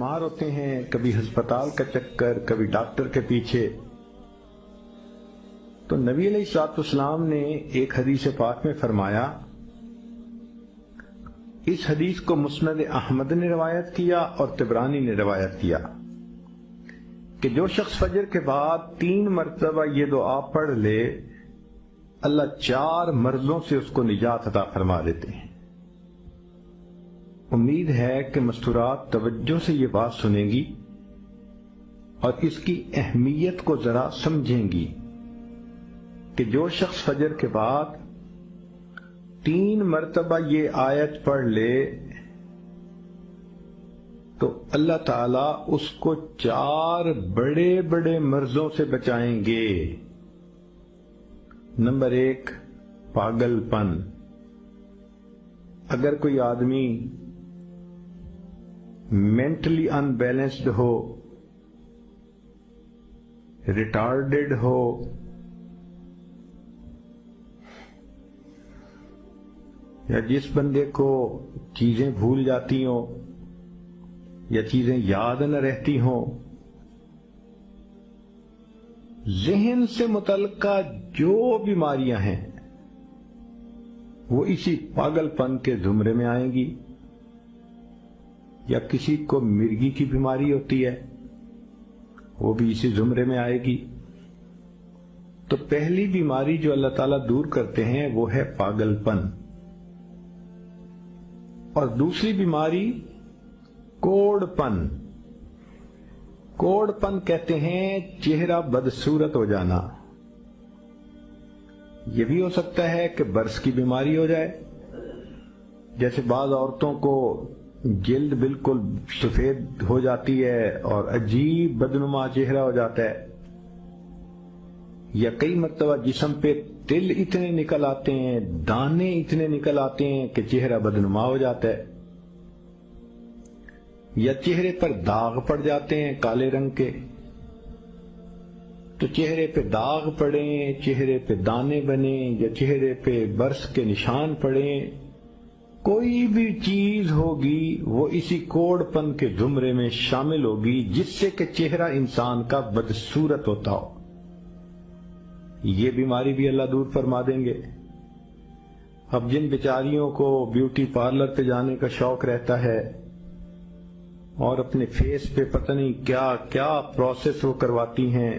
بیمار ہوتے ہیں، کبھی ہسپتال کا چکر، کبھی ڈاکٹر کے پیچھے، تو نبی علیہ الصلوۃ والسلام نے ایک حدیث پاک میں فرمایا، اس حدیث کو مسند احمد نے روایت کیا اور طبرانی نے روایت کیا کہ جو شخص فجر کے بعد 3 مرتبہ یہ دعا پڑھ لے، اللہ 4 مرضوں سے اس کو نجات عطا فرما دیتے ہیں۔ امید ہے کہ مستورات توجہ سے یہ بات سنیں گی اور اس کی اہمیت کو ذرا سمجھیں گی کہ جو شخص فجر کے بعد 3 مرتبہ یہ آیت پڑھ لے تو اللہ تعالیٰ اس کو 4 بڑے بڑے مرضوں سے بچائیں گے۔ نمبر 1، پاگل پن۔ اگر کوئی آدمی مینٹلی ان بیلنسڈ ہو، ریٹارڈڈ ہو، یا جس بندے کو چیزیں بھول جاتی ہوں یا چیزیں یاد نہ رہتی ہوں، ذہن سے متعلقہ جو بیماریاں ہیں وہ اسی پاگل پن کے زمرے میں آئیں گی۔ یا کسی کو مرگی کی بیماری ہوتی ہے، وہ بھی اسی زمرے میں آئے گی۔ تو پہلی بیماری جو اللہ تعالیٰ دور کرتے ہیں وہ ہے پاگل پن، اور دوسری بیماری کوڑ پن۔ کوڑ پن کہتے ہیں چہرہ بدصورت ہو جانا۔ یہ بھی ہو سکتا ہے کہ برس کی بیماری ہو جائے، جیسے بعض عورتوں کو جلد بالکل سفید ہو جاتی ہے اور عجیب بدنما چہرہ ہو جاتا ہے، یا کئی مرتبہ جسم پہ تل اتنے نکل آتے ہیں، دانے اتنے نکل آتے ہیں کہ چہرہ بدنما ہو جاتا ہے، یا چہرے پر داغ پڑ جاتے ہیں کالے رنگ کے۔ تو چہرے پہ داغ پڑیں، چہرے پہ دانے بنیں، یا چہرے پہ برس کے نشان پڑیں، کوئی بھی چیز ہوگی وہ اسی کوڑ پن کے زمرے میں شامل ہوگی، جس سے کہ چہرہ انسان کا بدصورت ہوتا ہو۔ یہ بیماری بھی اللہ دور فرما دیں گے۔ اب جن بیچاریوں کو بیوٹی پارلر پہ جانے کا شوق رہتا ہے اور اپنے فیس پہ پتہ نہیں کیا کیا پروسیس وہ کرواتی ہیں،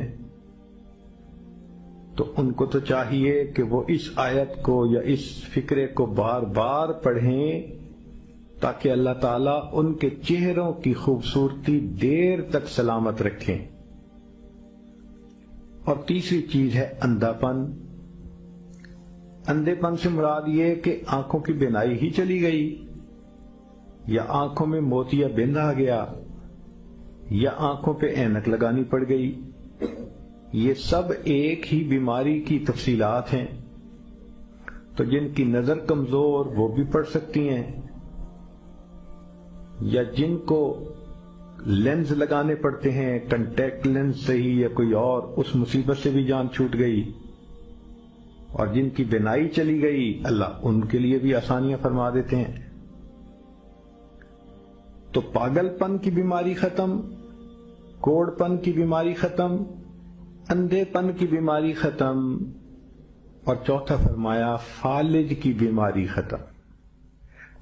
تو ان کو تو چاہیے کہ وہ اس آیت کو یا اس فکرے کو بار بار پڑھیں تاکہ اللہ تعالیٰ ان کے چہروں کی خوبصورتی دیر تک سلامت رکھیں۔ اور تیسری چیز ہے اندھا پن۔ اندھے پن سے مراد یہ کہ آنکھوں کی بینائی ہی چلی گئی، یا آنکھوں میں موتیا بند آ گیا، یا آنکھوں پہ اینک لگانی پڑ گئی۔ یہ سب ایک ہی بیماری کی تفصیلات ہیں۔ تو جن کی نظر کمزور وہ بھی پڑھ سکتی ہیں، یا جن کو لینز لگانے پڑتے ہیں، کنٹیکٹ لینز صحیح یا کوئی اور، اس مصیبت سے بھی جان چھوٹ گئی۔ اور جن کی بینائی چلی گئی، اللہ ان کے لیے بھی آسانیاں فرما دیتے ہیں۔ تو پاگل پن کی بیماری ختم، کوڑ پن کی بیماری ختم، اندھے پن کی بیماری ختم، اور چوتھا فرمایا فالج کی بیماری ختم۔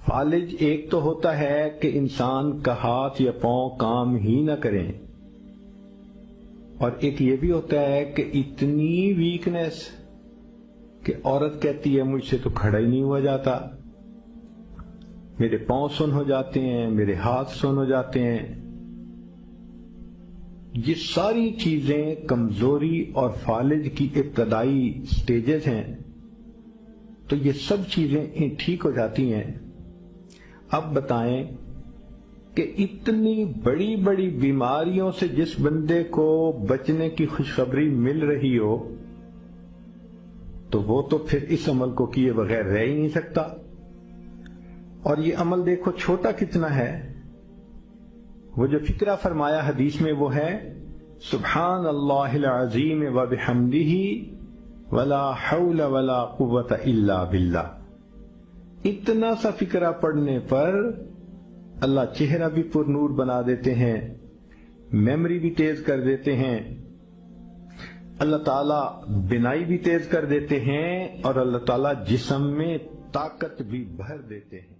فالج ایک تو ہوتا ہے کہ انسان کا ہاتھ یا پاؤں کام ہی نہ کریں، اور ایک یہ بھی ہوتا ہے کہ اتنی ویکنس کہ عورت کہتی ہے مجھ سے تو کھڑا ہی نہیں ہوا جاتا، میرے پاؤں سن ہو جاتے ہیں، میرے ہاتھ سن ہو جاتے ہیں۔ یہ ساری چیزیں کمزوری اور فالج کی ابتدائی سٹیجز ہیں۔ تو یہ سب چیزیں ٹھیک ہو جاتی ہیں۔ اب بتائیں کہ اتنی بڑی بڑی بیماریوں سے جس بندے کو بچنے کی خوشخبری مل رہی ہو، تو وہ تو پھر اس عمل کو کیے بغیر رہ ہی نہیں سکتا۔ اور یہ عمل دیکھو چھوٹا کتنا ہے۔ وہ جو فکرہ فرمایا حدیث میں وہ ہے سبحان اللہ العظیم وبحمدہ ولا حول ولا قوت الا باللہ۔ اتنا سا فکرہ پڑھنے پر اللہ چہرہ بھی پر نور بنا دیتے ہیں، میموری بھی تیز کر دیتے ہیں، اللہ تعالیٰ بینائی بھی تیز کر دیتے ہیں، اور اللہ تعالیٰ جسم میں طاقت بھی بھر دیتے ہیں۔